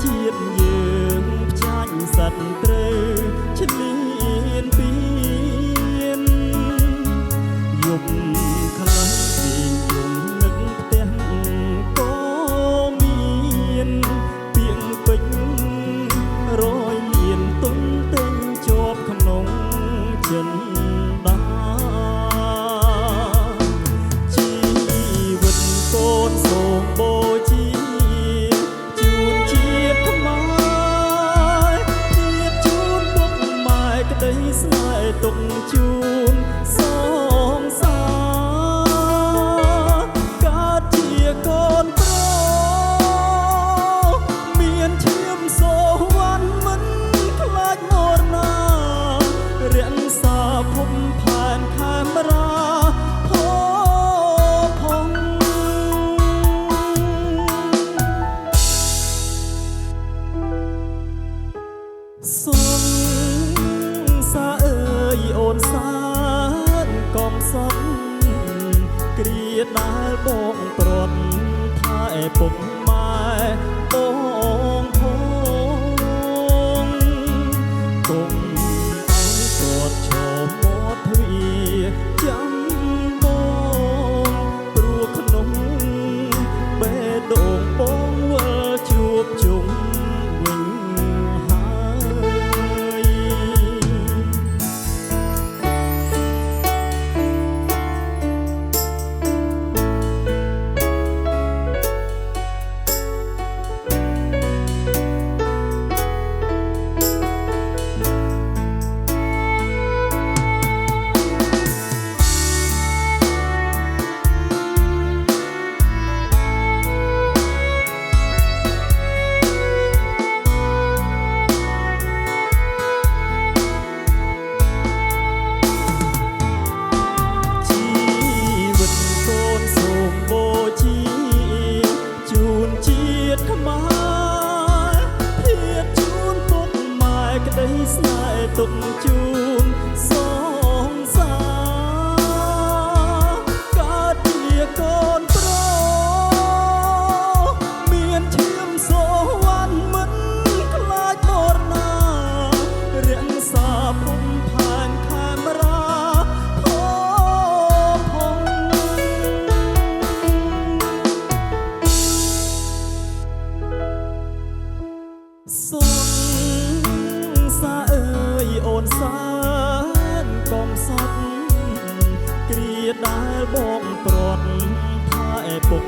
ជាតិយើងផ្ចាញ់សត្វត្រូវឈ្លានពានយប់ខ្លាំងពីយំនឹកផ្ទះក៏មានពាងពេញរយលានទុំទិញជាប់ក្នុងចិនដាជីវិតកូនសូមបូជាជូនជាតិខ្មែរជាតិជូនពុកម៉ែក្តីស្នេហ៍ទុកជូនសងសាកើតជាកូនប្រុសមានឈាមសូវ័នមិនខ្លាចមរណារក្សាភពផែនខេមរាផផងសងសាអើយអូនសានកុំសត់គ្រាដែលបងព្រាត់ថែពុកម៉ែបងផងកុំឲ្យគាត់ឈរមាត់ទ្វារចាំបងព្រោះក្នុងបេះដូងបងវិលជួបជុំវិញហើយស្នេហ៍ទុកជូនសងសាកើតជាកូនប្រុសមានឈាមសូវ័នមិនខ្លាចមរណារក្សាភពផែនខេមរាផងសងសាអើយអូនសានកុំសត់គ្រាដែលបងព្រាត់ថែពុក